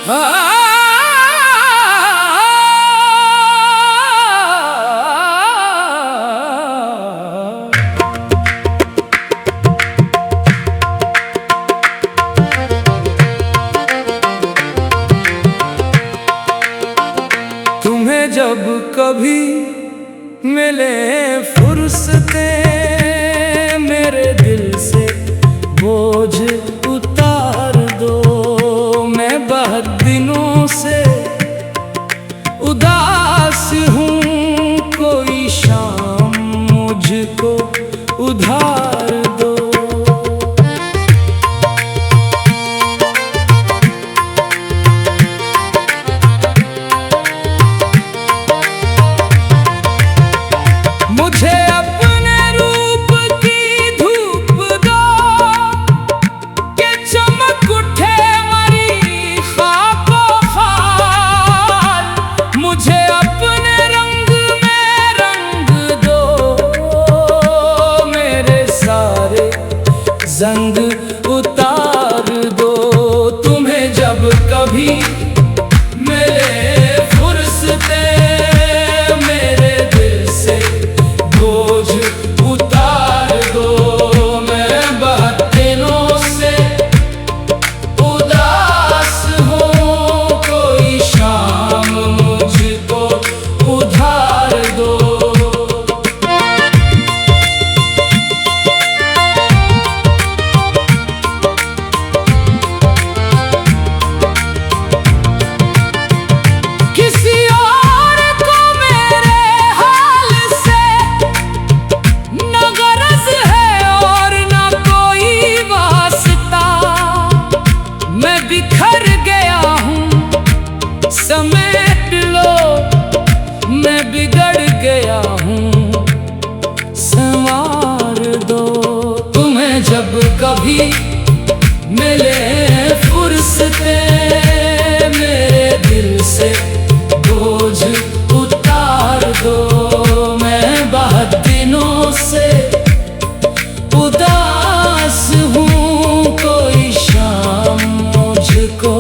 तुम्हें जब कभी मिले फुर्सते मेरे दिल से बोझ उतार दो। मैं बहुत दिनों से उदास हूँ, कोई शाम मुझको उधार दो। मुझे अपने रूप की धूप दो कि चमक उठे मरी खाको खाल। मुझे अपने रंग में रंग दो, मेरे सारे जंग उतार दो। तुम्हें जब कभी मिले फुर्सते मेरे दिल से बोझ उतार दो। मैं बहुत दिनों से उदास हूँ, कोई शाम मुझको उधार दो। बिखर गया हूँ समेट लो, मैं बिगड़ गया हूँ संवार दो। तुम्हें जब कभी मिले फुर्सते मेरे दिल से बोझ उतार दो। मैं बहुत दिनों से उदास हूँ, कोई शाम मुझको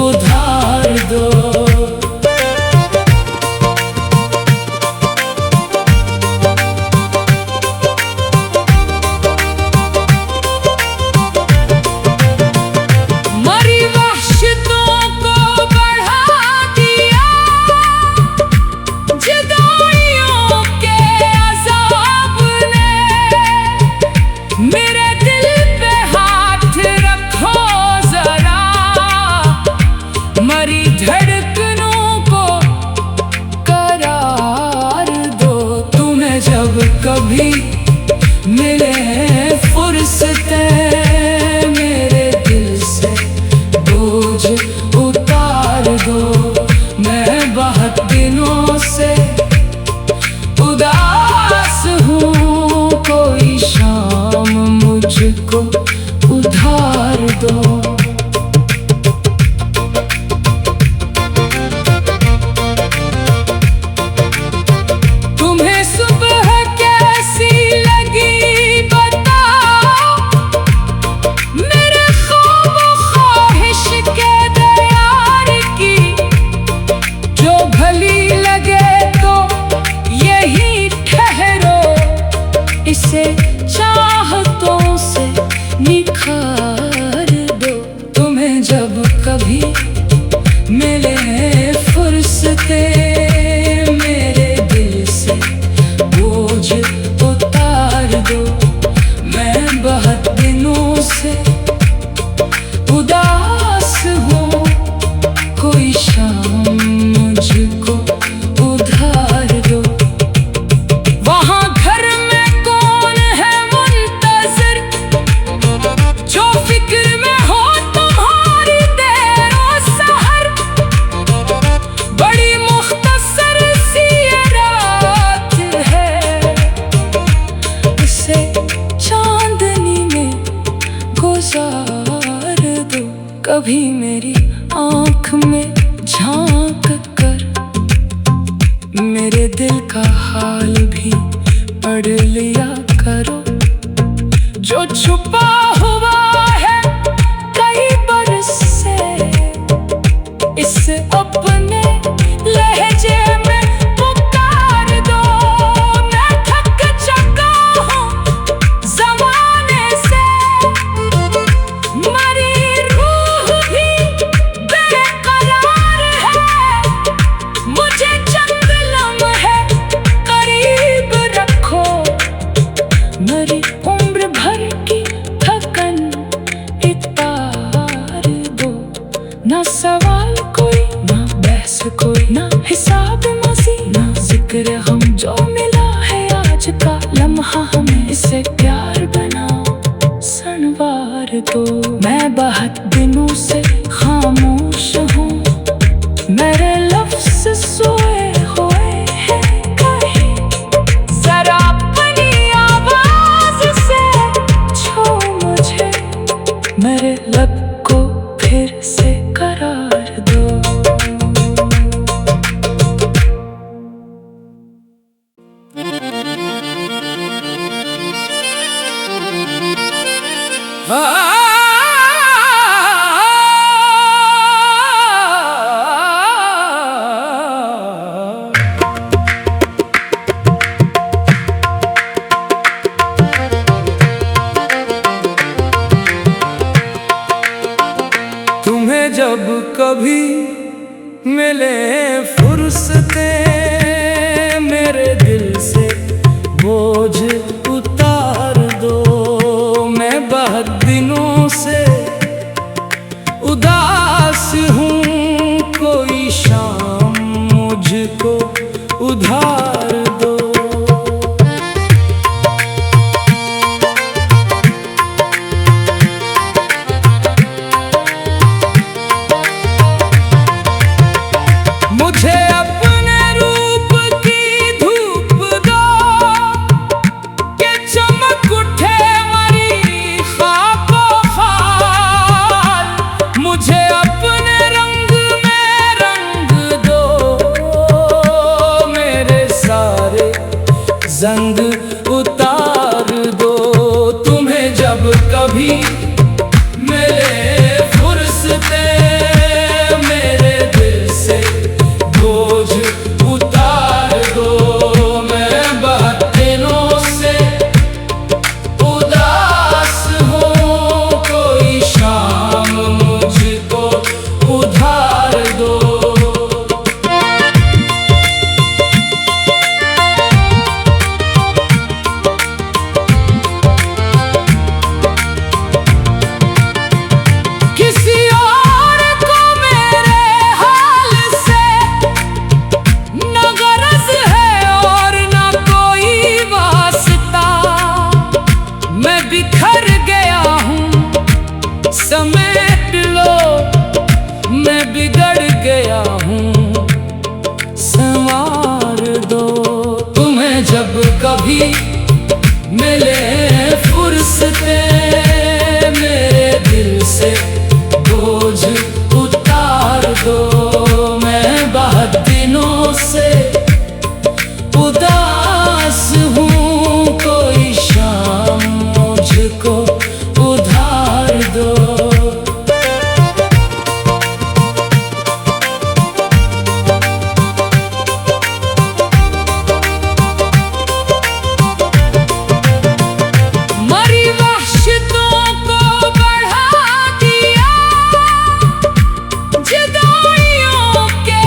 उधार दो। मरी वहशतों को बढ़ा दिया, जुदाइयों के अज़ाब ने। मेरे दिल पे हाथ रखो जरा, मरी धड़कनों को करार दो। तुम्हें जब कभी मिले फुर्सते मेरे दिल से बोझ उतार दो। मैं बहुत दिनों से उदास हूँ, कोई शाम मुझको उधार दो। तुम्हें सुबह कैसी लगी बताओ, मेरे ख्वाब ख्वाहिश के दयार की। जो भली लगे तो यही ठहरो, इसे चाहतों से निखार दो। तुम्हें जब कभी मिले फुर्सते मेरे दिल से बोझ उतार दो। मैं बहुत दिनों से उदास हूँ, कोई शाम मुझको उधार दो। वहाँ घर में कौन है मुंतज़िर, जो फिक्र में हो तुम्हारी देरो सहर। बड़ी मुख्तसर सी ये रात है, इसे चांदनी में गुजार दो। कभी मेरी आँख में झांक कर मेरे दिल का हाल भी पढ़ लिया करो। जो छुपा हुआ है कई बरस से, से कोई ना हिसाब माजी ना जिक्र हम जो मिला है आज का लम्हा हमें इसे प्यार बनाओ संवार दो। मैं बहुत दिनों से खामोश हूँ, मेरे लफ्ज़ सोए हुए हैं कहीं, जरा अपनी आवाज़ से छू मुझे, मेरे लब को फिर से करार दो। तुम्हें जब कभी मिले फुर्सतें, मेरे दिल से बोझ उतार दो। मैं बहुत दिनों से उदास हूँ, कोई शाम मुझको उधार दो। मुझे अपने रूप की धूप दो कि चमक उठे मरी खाको खाल। मुझे अपने रंग में रंग दो, मेरे सारे जंग उतार दो। तुम्हें जब कभी मिले फुर्सतें, मेरे दिल से बोझ उतार दो। मैं बहुत दिनों से उदास हूँ, कोई शाम मुझको उधार दो। किसी और को मेरे हाल से न गरज है और न कोई वास्ता। मैं बिखर गया हूँ, समेट लो, मैं बिगड़ गया हूँ, संवार दो। तुम्हें जब कभी मिले फुर्सतें, मेरे दिल से बोझ उतार दो। मैं बहुत दिनों से उदास हूँ, कोई शाम मुझको उधार दो। मरी वहशतों को बढ़ा दिया, जुदाइयों के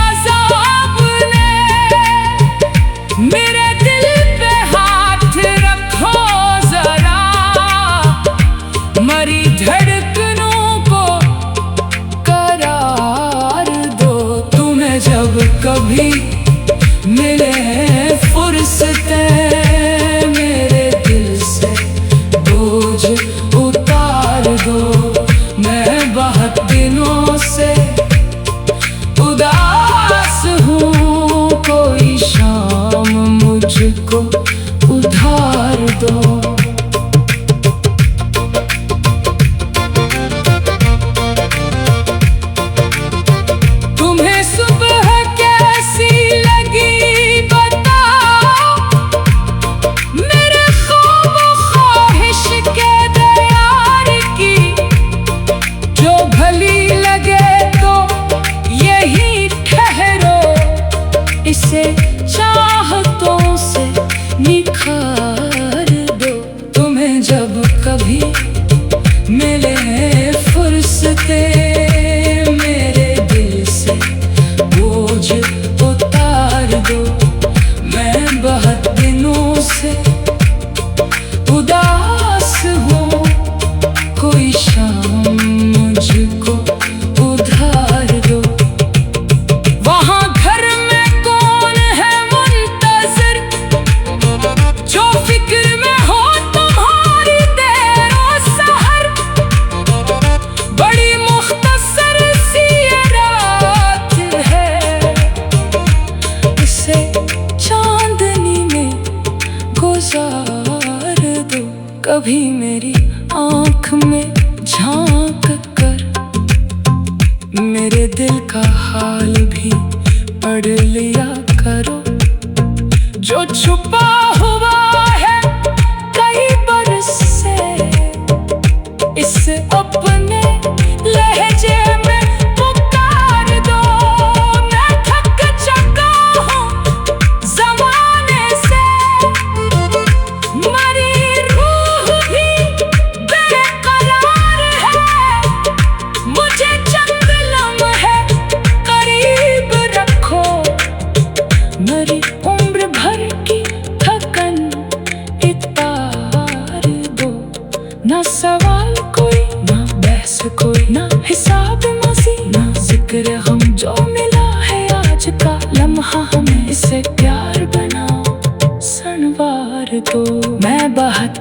अज़ाब ने। मेरे दिल पे हाथ रखो जरा, मरी धड़कनों को करार दो। तुम्हें जब कभी मिले फुर्सतें, मेरे दिल से बोझ उतार दो। मैं बहुत दिनों से उदास हूँ, कोई शाम मुझको उधार दो। तुम्हें सुबह कैसी लगी बताओ, मेरे ख्वाब ख्वाहिश के दयार की। जो भली लगे तो यही ठहरो, इसे चाहतों से निखार दो। तुम्हें जब कभी मिले फुर्सतें, मेरे दिल से बोझ उतार दो। मैं बहुत दिनों से उदास हूँ, कोई शाम मुझको उधार दो। आँख में झांक कर मेरे दिल का हाल भी पढ़ लिया करो। जो छुपा हुआ है कई बरस से, इसे अपने लहजे में पुकार दो। मैं थक चुका हूँ ज़माने से, मरी रूह भी बेकरार है। मुझे चंद लम्हे करीब रखो, मरी उम्र भर की थकन इतार दो। ना सवाल कोई, ना बहस कोई, ना हिसाब मासी, ना जिक्र हम, जो मिला है आज का लम्हा हमें, इसे प्यार बनाओ, संवार दो। मैं बहुत